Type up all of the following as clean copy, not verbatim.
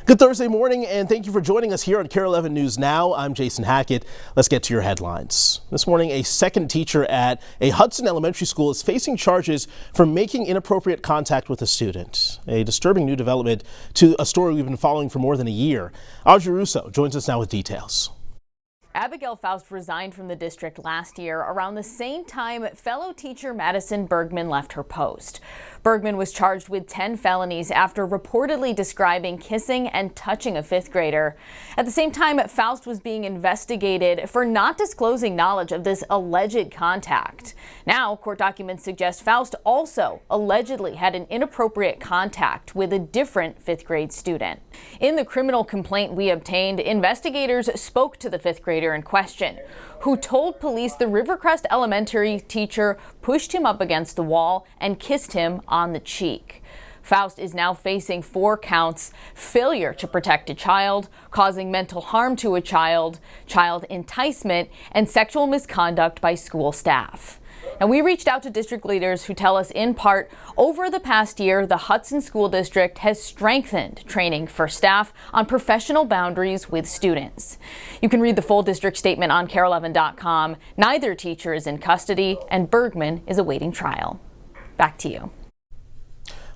Good Thursday morning, and thank you for joining us here on KARE 11 News Now. I'm Jason Hackett. Let's get to your headlines. This morning, a second teacher at a Hudson elementary school is facing charges for making inappropriate contact with a student. A disturbing new development to a story we've been following for more than a year. Audrey Russo joins us now with details. Abigail Faust resigned from the district last year around the same time fellow teacher Madison Bergman left her post. Bergman was charged with 10 felonies after reportedly describing kissing and touching a fifth grader. At the same time, Faust was being investigated for not disclosing knowledge of this alleged contact. Now, court documents suggest Faust also allegedly had an inappropriate contact with a different fifth grade student. In the criminal complaint we obtained, investigators spoke to the fifth grader in question, who told police the Rivercrest Elementary teacher pushed him up against the wall and kissed him on the cheek. Faust is now facing 4 counts: failure to protect a child, causing mental harm to a child, child enticement, and sexual misconduct by school staff. And we reached out to district leaders who tell us, in part, over the past year, the Hudson School District has strengthened training for staff on professional boundaries with students. You can read the full district statement on KARE11.com. Neither teacher is in custody, and Bergman is awaiting trial. Back to you.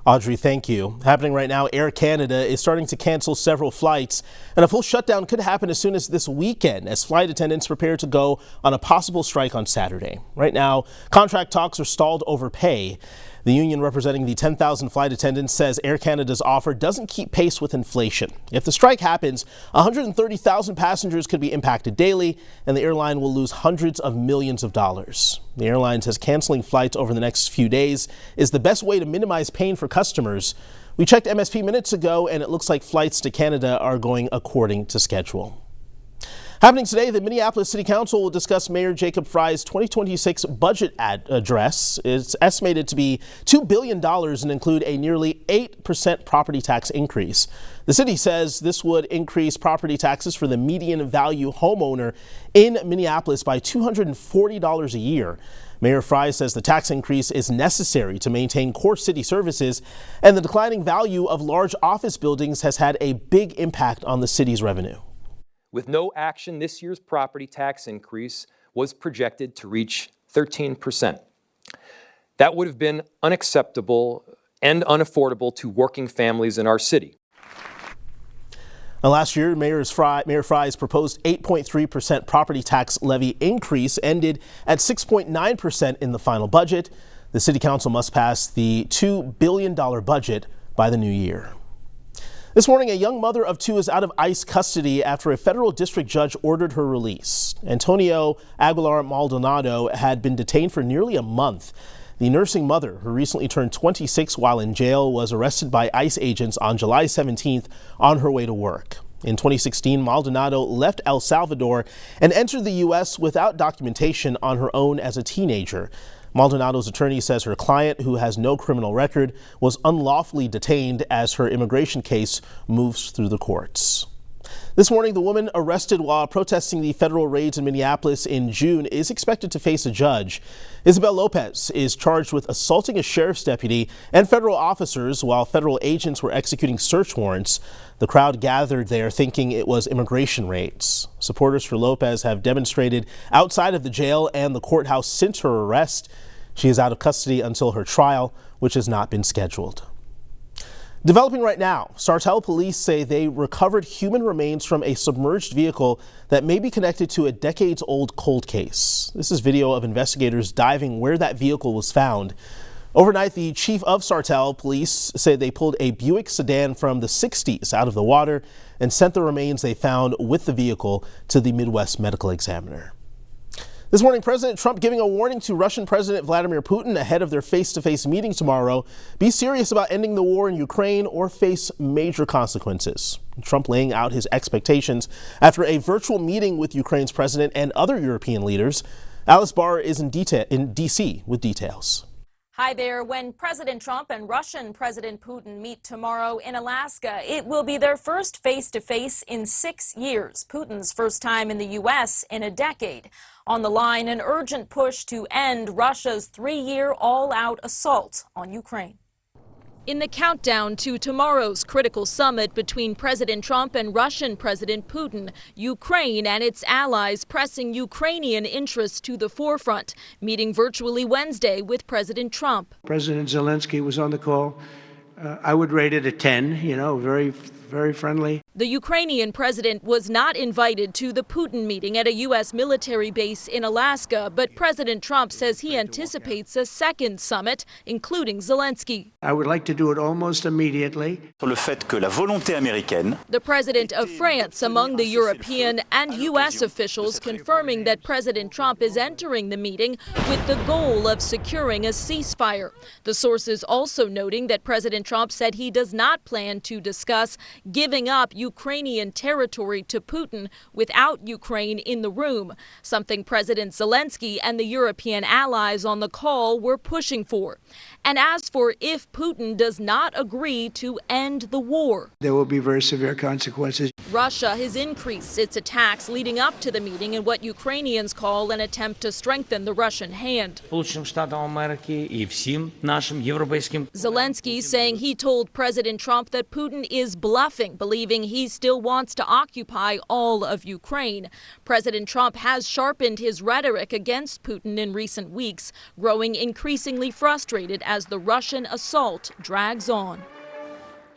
Audrey, thank you. Happening right now, Air Canada is starting to cancel several flights, and a full shutdown could happen as soon as this weekend as flight attendants prepare to go on a possible strike on Saturday. Right now, contract talks are stalled over pay. The union representing the 10,000 flight attendants says Air Canada's offer doesn't keep pace with inflation. If the strike happens, 130,000 passengers could be impacted daily, and the airline will lose hundreds of millions of dollars. The airline says canceling flights over the next few days is the best way to minimize pain for customers. We checked MSP minutes ago, and it looks like flights to Canada are going according to schedule. Happening today, the Minneapolis City Council will discuss Mayor Jacob Frey's 2026 budget address. It's estimated to be $2 billion and include a nearly 8% property tax increase. The city says this would increase property taxes for the median value homeowner in Minneapolis by $240 a year. Mayor Frey says the tax increase is necessary to maintain core city services, and the declining value of large office buildings has had a big impact on the city's revenue. With no action, this year's property tax increase was projected to reach 13%. That would have been unacceptable and unaffordable to working families in our city. Now, last year, Mayor Frey's proposed 8.3% property tax levy increase ended at 6.9% in the final budget. The City Council must pass the $2 billion budget by the new year. This morning, a young mother of 2 is out of ICE custody after a federal district judge ordered her release. Antonio Aguilar Maldonado had been detained for nearly a month. The nursing mother, who recently turned 26 while in jail, was arrested by ICE agents on July 17th on her way to work. In 2016, Maldonado left El Salvador and entered the U.S. without documentation on her own as a teenager. Maldonado's attorney says her client, who has no criminal record, was unlawfully detained as her immigration case moves through the courts. This morning, the woman arrested while protesting the federal raids in Minneapolis in June is expected to face a judge. Isabel Lopez is charged with assaulting a sheriff's deputy and federal officers while federal agents were executing search warrants. The crowd gathered there thinking it was immigration raids. Supporters for Lopez have demonstrated outside of the jail and the courthouse since her arrest. She is out of custody until her trial, which has not been scheduled. Developing right now, Sartell police say they recovered human remains from a submerged vehicle that may be connected to a decades-old cold case. This is video of investigators diving where that vehicle was found. Overnight, the chief of Sartell police say they pulled a Buick sedan from the 60s out of the water and sent the remains they found with the vehicle to the Midwest Medical Examiner. This morning, President Trump giving a warning to Russian President Vladimir Putin ahead of their face-to-face meeting tomorrow. Be serious about ending the war in Ukraine or face major consequences. Trump laying out his expectations after a virtual meeting with Ukraine's president and other European leaders. Alice Barr is in D.C. with details. Hi there. When President Trump and Russian President Putin meet tomorrow in Alaska, it will be their first face-to-face in 6 years, Putin's first time in the U.S. in a decade. On the line, an urgent push to end Russia's 3-year all-out assault on Ukraine. In the countdown to tomorrow's critical summit between President Trump and Russian President Putin, Ukraine and its allies pressing Ukrainian interests to the forefront, meeting virtually Wednesday with President Trump. President Zelensky was on the call. I would rate it a 10, very friendly. The Ukrainian president was not invited to the Putin meeting at a U.S. military base in Alaska, but President Trump says he anticipates a second summit, including Zelensky. I would like to do it almost immediately. Sur le fait que la volonté américaine. The president of France among the European and U.S. officials confirming that President Trump is entering the meeting with the goal of securing a ceasefire. The sources also noting that President Trump said he does not plan to discuss giving up Ukrainian territory to Putin without Ukraine in the room, something President Zelensky and the European allies on the call were pushing for. And as for if Putin does not agree to end the war, There will be very severe consequences. Russia has increased its attacks leading up to the meeting in what Ukrainians call an attempt to strengthen the Russian hand. Сполученим Штатам Америки і всім нашим європейським. Zelensky saying he told President Trump that Putin is bluffing, believing he still wants to occupy all of Ukraine. President Trump has sharpened his rhetoric against Putin in recent weeks, growing increasingly frustrated as the Russian assault drags on.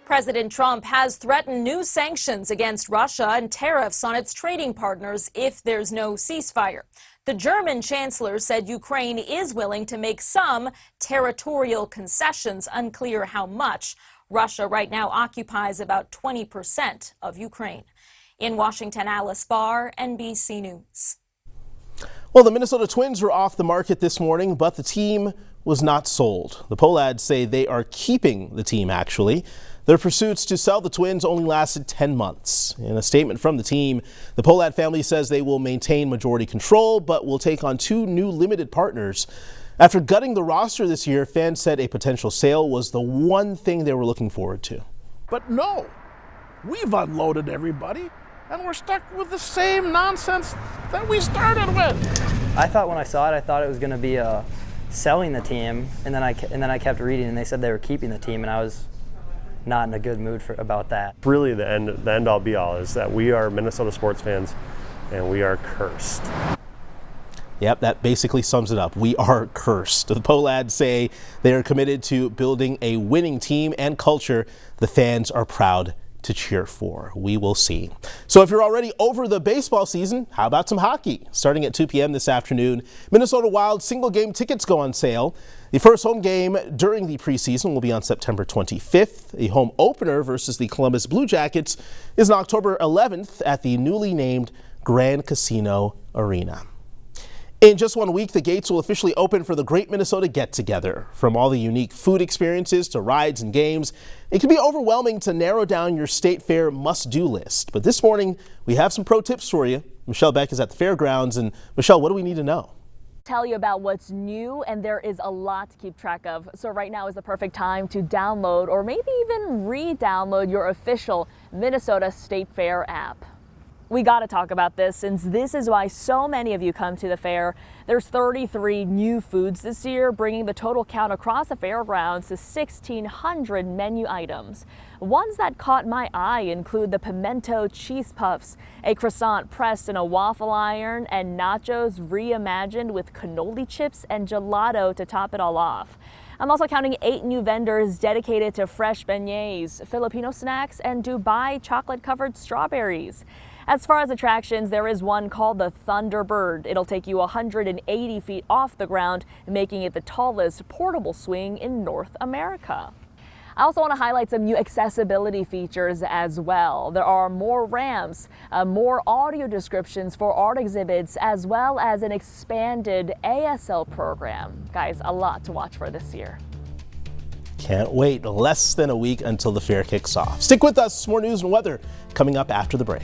President Trump has threatened new sanctions against Russia and tariffs on its trading partners if there's no ceasefire. The German chancellor said Ukraine is willing to make some territorial concessions, unclear how much. Russia right now occupies about 20% of Ukraine. In Washington, Alice Barr, NBC News. Well, the Minnesota Twins were off the market this morning, but the team was not sold. The Pohlads say they are keeping the team, actually. Their pursuits to sell the Twins only lasted 10 months. In a statement from the team, the Pohlad family says they will maintain majority control, but will take on 2 new limited partners. After gutting the roster this year, fans said a potential sale was the one thing they were looking forward to. But no, we've unloaded everybody, and we're stuck with the same nonsense that we started with. I thought when I saw it, I thought it was going to be selling the team, and then I kept reading, and they said they were keeping the team, and I was not in a good mood about that. Really, the end all be all is that we are Minnesota sports fans, and we are cursed. Yep, that basically sums it up. We are cursed. The Pohlads say they are committed to building a winning team and culture the fans are proud to cheer for. We will see. So if you're already over the baseball season, how about some hockey? Starting at 2 p.m. this afternoon, Minnesota Wild single game tickets go on sale. The first home game during the preseason will be on September 25th. The home opener versus the Columbus Blue Jackets is on October 11th at the newly named Grand Casino Arena. In just 1 week, the gates will officially open for the Great Minnesota Get-Together. From all the unique food experiences to rides and games, it can be overwhelming to narrow down your state fair must-do list. But this morning, we have some pro tips for you. Michelle Beck is at the fairgrounds. And Michelle, what do we need to know? Tell you about what's new, and there is a lot to keep track of. So right now is the perfect time to download or maybe even re-download your official Minnesota State Fair app. We got to talk about this since this is why so many of you come to the fair. There's 33 new foods this year, bringing the total count across the fairgrounds to 1,600 menu items. Ones that caught my eye include the pimento cheese puffs, a croissant pressed in a waffle iron, and nachos reimagined with cannoli chips and gelato to top it all off. I'm also counting 8 new vendors dedicated to fresh beignets, Filipino snacks, and Dubai chocolate-covered strawberries. As far as attractions, there is one called the Thunderbird. It'll take you 180 feet off the ground, making it the tallest portable swing in North America. I also want to highlight some new accessibility features as well. There are more ramps, more audio descriptions for art exhibits, as well as an expanded ASL program. Guys, a lot to watch for this year. Can't wait. Less than a week until the fair kicks off. Stick with us. More news and weather coming up after the break.